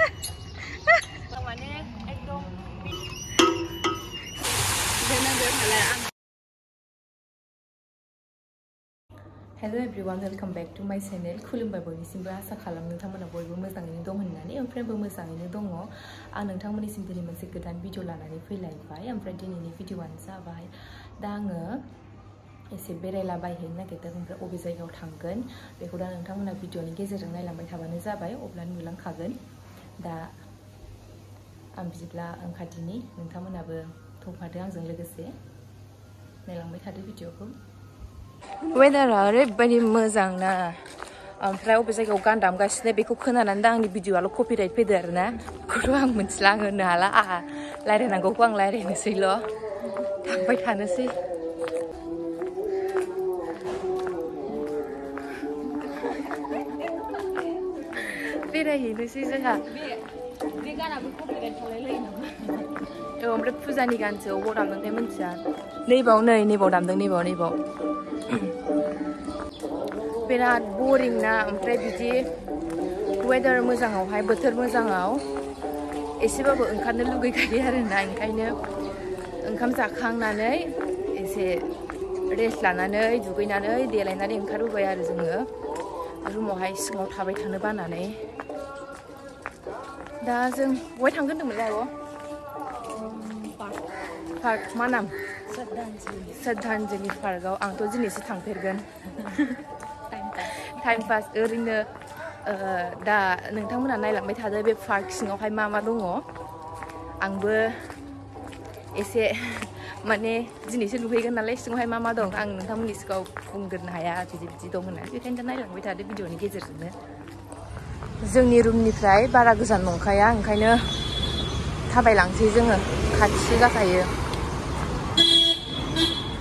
Hello everyone, welcome back to my channel. खुलुमबाय बयनिसिमबो आसा खालाम नोंथांमोना बयबो मोजाङैनो दं होननानै ओमफ्रायबो मोजाङैनो दङ। आं नोंथांमोननिसिम दिनै मोनसे गोदान भिडिअ लानानै फैलायबाय। ओमफ्राय दिनैनि भिडिअआनो जाबाय दा आङो एसे बेरायलाबायहैनो नागिरदों ओमफ्राय अबे जायगायाव थांगोन बेखौ दा नोंथांमोना भिडिअनि गेजेरजों नायलांबाय थाबानो जाबाय अब्ला नुलांखागोन। दा आं बिदिब्ला ओंखारदिनि नोंथांमोनाबो थफादो आंजों लोगोसे नायलांबाय थादो भिडिअखौ। वेदारा ओरैबायदि मोजां ना ओमफ्राय अबे जायगायाव गान दामगासिनो बेखौ खोनानानै दा आंनि भिडिअआल' कपिराइट फैदो आरोना बेखौथ' आं मिथिला आं होनो हाला आहा रायलायनांगौखौ आं रायलायनोसैल' थांबाय थानोसै। बेरायहैनोसै जोंहा बे गानाबो कपिराइट थालायलायो नामा? औ ओमफ्राय फुजानि गानसो अबाव दामदोंथाय मिथिया। नैबाव दामदों नैबाव बिराद बरिं ना ओमफ्राय बिदि वेदार मोजाङावहाय बोथोर मोजाङाव एसेबाबो ओंखारनो लुगैखायो आरोना ओंखायनो ओंखाम जाखांनानै एसे रेस्ट लानानै दुगैनानै देलायनानै ओंखारबोबाय आरो जोङो रुमावहाय सिङाव थाबाय थानो बानानै। दा जों बहाय थांगोन होनदोंमोनलाय आब'? पार्क मा नाम? श्रद्धांजलि पार्कआव आंथ' दिनैसो थांफेरगोन। टाइम पास ओरैनो दा नोंथांमोना नायलांबाय थादो बे पार्क सिङावहाय मा मा दङ। आंबो एसे माने दिनैसो नुहैगोन नालाय सिङावहाय मा मा दं आं नोंथांमोननि सिगाङाव बुंग्रोनो हाया बिदि दं होननानै बेखायनो दा नायलांबाय थादो भिडिअनि गेजेरजोंनो। जोंनि रुमनिफ्राय बारा गोजान नंखाया ओंखायनो थाबायलांसै जोङो खाथिसो जाखायो।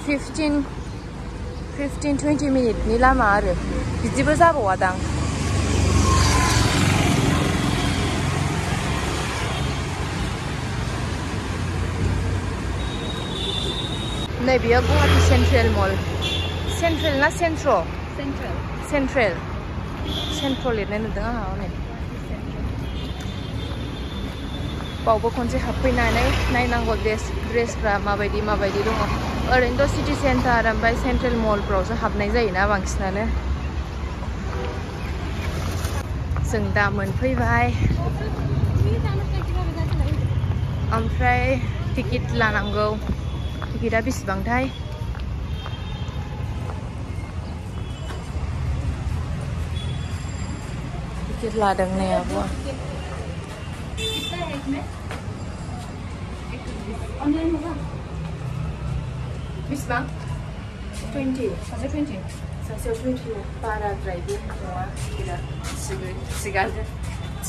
15-20 मिनिटनि लामा आरो बिदिबो जाबावादां। नै बेयो गुवाहाटी सेन्ट्रेल मल। सेन्ट्रेल ना सेन्ट्र'? सेन्ट्रेल लिरनाय नुदों आंहा हनै। बावबो खनसे हाबफैनानै नायनांगौ ड्रेसफ्रा माबायदि दङ। ओरैनोथ' सिटि सेन्टार ओमफ्राय सेन्ट्रेल मलफ्रावसो हाबनाय जायोना बांसिनानो। जों दा मोनफैबाय ओमफ्राय टिकेट लानांगौ। टिकेटआ बेसेबांथाय? टिकेट लादों नै आब'आ। बेसेबां? 20 सासेयाव 20 सासेयाव 20 बाराद्रायबो नङा टिकेटआ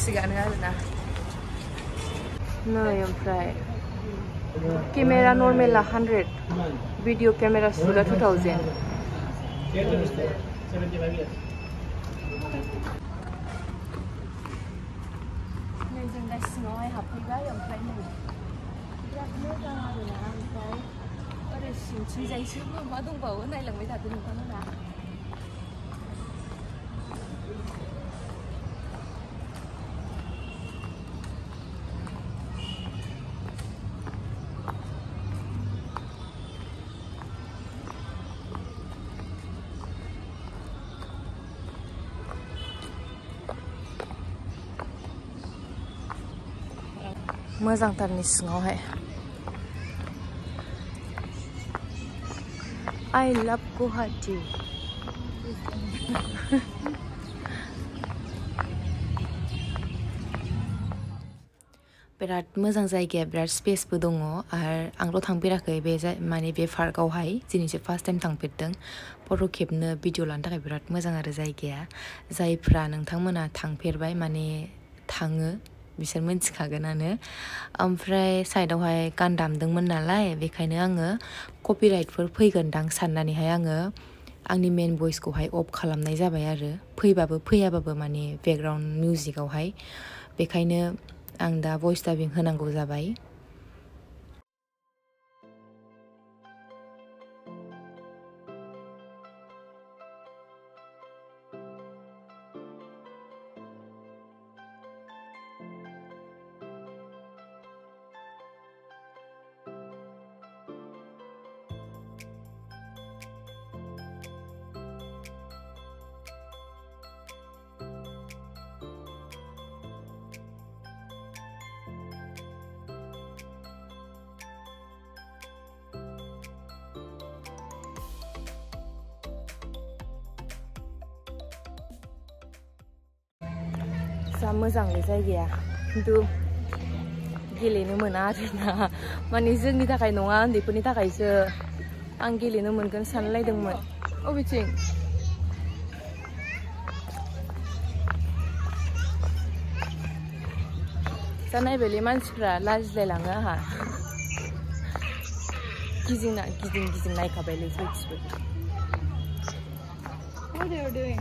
थिगानो आरोना। नै ओमफ्राय केमेरा नर्मेला 100 भिडिअ केमेरा सुटआ 2000। नै जों दा सिङावहाय हाबफैबाय ओमफ्राय नै बिराद मोजां आरोना ओमफ्राय ओरै सिंथिंजायसो मा दंबावो नायलांबाय थादो नोंथांमोना। मोजांथारनि सिङावहाय। I love Guwahati. बिराद मोजां जायगाया बिराद स्पेसबो दङ आरो आंथ' थांफेराखै माने बे पार्कआवहाय दिनैसो फार्स्ट टाइम थांफेरदों। फट' खेबनो भिडिअ लानो थाखाय बिराद मोजां आरो जायगाया। जायफ्रा नोंथांमोना थांफेरबाय माने थाङो बिसोर मिन्थिखागोनानो। ओमफ्राय साइडआवहाय गान दामदोंमोन नालाय बेखायनो आङो कपिराइटफोर फैगोनदां साननानैहाय आङो आंनि मेन भइसखौहाय अफ खालामनाय जाबाय आरो फैयाबाबो माने बेकग्राउन्ड मिउजिकआवहाय। बेखायनो आं दा भइस डाबिं होनांगौ जाबाय। जा मोजांलै जायगाया खिन्थु गेलेनो मोना आरोना माने जोंनि थाखाय नङा उन्दैफोरनि थाखायसो आं गेलेनो मोनगोन सानलायदोंमोन अबेथिं जा नायबायलै मानसिफ्रा लाजिलायलाङो आंहा गिदिं नायखाबायलै सयथिबो What are you doing?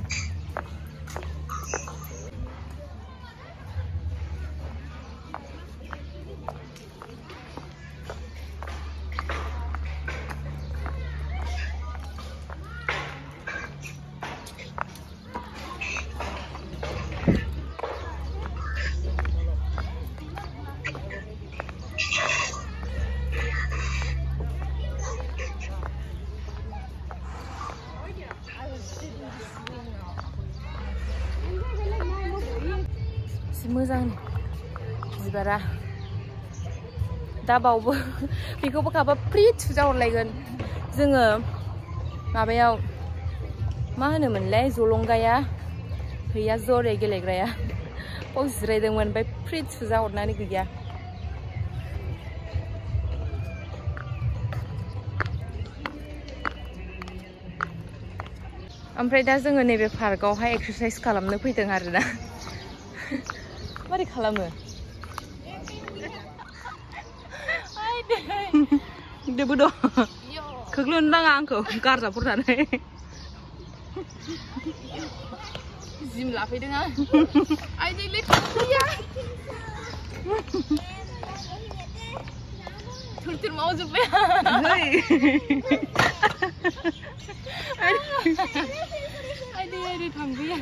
मोजां बिबारा दा बावबो बेखौबो खाबा फ्रि थुजा हरलायगोन जोङो माबायाव मा होनोमोनलाय जलंगाया गैया जरे गेलेग्राया बाव जिरायदोंमोन ओमफ्राय फ्रि थुजा हरनानै गैया ओमफ्राय दा जोङो नैबे पार्कआवहाय एक्सारसाइज खालामनो फैदों आरोना मारै खालामो देबो दं खोख्लैनो नाङा आंखौ गारजाफोरनानै जिम लाफैदों आं आइदैलै गैया थुर मावजोब्बाय आइदै थांबोया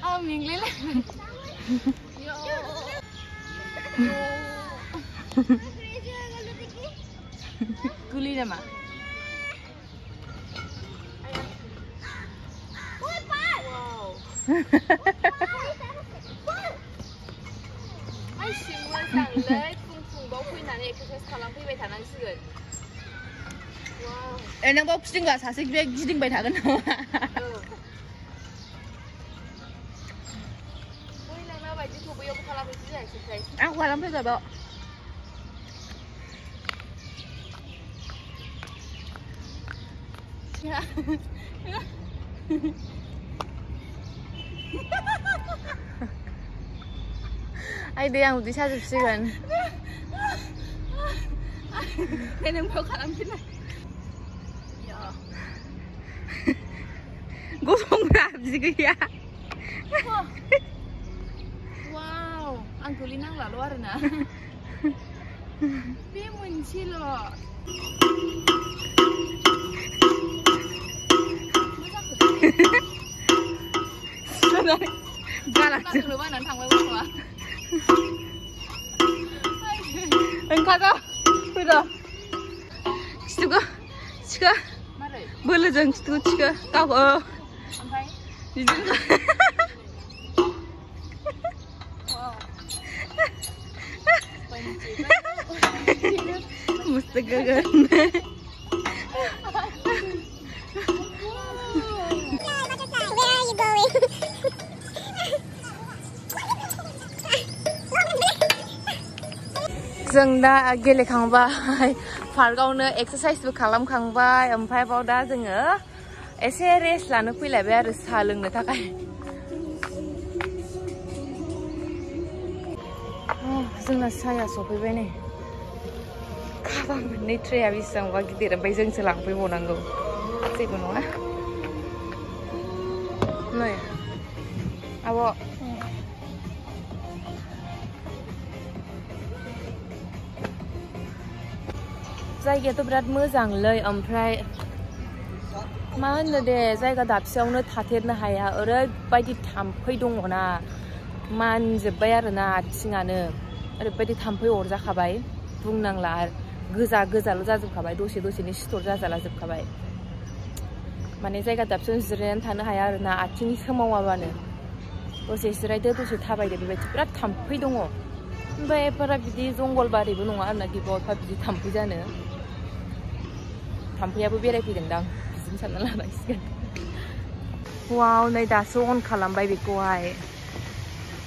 आं मेंलायलाय गुलि नामा आइसि मोजांलै फुं-फुंबाव फैनानै एक्सारसाइज खालामफैबाय थानांसिगोन नों बाव फिदिंबा सासे बे गिदिंबाय थागोन नामा Aku alam juga bawa. Ya. Ada yang udah satu sih kan. Ini mau kalam sini. Ya. Gosong berarti sih ya. आंखौ लिनांलाल' आरोना बे मोनसेल' गालाखौनो बायनानै थांबाय गथ'आ ओंखार फैद' खिथुखौ थिखो बोलोजों खिथुखौ थिखो गावखौ ओमफ्राय बिदिनो mesti gagal. जों दा गेलेखांबाय पार्कआवनो एक्सारसाइजबो खालामखांबाय ओमफ्राय बाव दा जोङो एसे रेस्ट लानो फैलायबाय आरो साहा लोंनो थाखाय जोंना साया सफैबाय नै खाबा मोननै ट्रेया बेसेबांबा गिदिर ओमफ्राय जोंसो लांफैबावनांगौ जेबो नङा नै आब' जायगायाथ' बिराद मोजांलै ओमफ्राय मा होनो दे जायगा दाबसेयावनो थाथेरनो हाया ओरैबायदि थाम्फै दङना मानजोब्बाय आरोना आथिङानो ओरैबायदि थाम्फै अरजाखाबाय बुंनांला गोजाल' जाजोबखाबाय दसेनो सिथर जाजालाजोबखाबाय माने जायगा दाबसेयावनो जिरायनानै थानो हाया आरोना आथिंनि सोमावाबानो दसे जिरायदो दसे थाबायदो बेबायदि बिराद थाम्फै दङ ओमफ्राय एफारा बिदि जंगलबारिबो नङा आरोना गिबाव एफा बिदि थाम्फै जानो थाम्फैयाबो बेरायफैदोंदां बिदिनो सानना लानांसिगोन वाव नै दासो अन खालामबाय बेखौहाय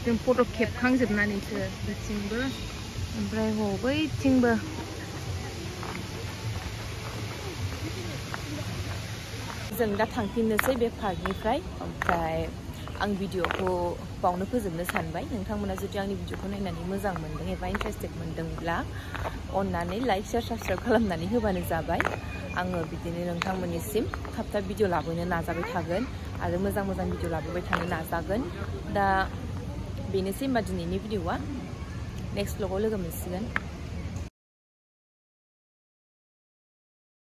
जों फट' खेबखांजोबनानैसो बिथिंबो ओमफ्राय बैथिंबो जों दा थांफिननोसै बे पार्कनिफ्राय ओमफ्राय आं भिडिअखौ बावनो फोजोबनो सानबाय नोंथांमोना जुदि आंनि भिडिअखौ नायनानै मोजां मोनदों एबा इन्टारेस्टेड मोनदोंब्ला अननानै लाइक शेयार साबस्क्राइब खालामनानै होबानो जाबाय आङो बिदिनो नोंथांमोननिसिम थाब थाब भिडिअ लाबोनो नाजाबाय थागोन आरो मोजां मोजां भिडिअ लाबोबाय थानो नाजागोन दा बेनोसै होमबा दिनैनि भिडिअआ नेक्स्ट ब्लगाव लोगो मोनसिगोन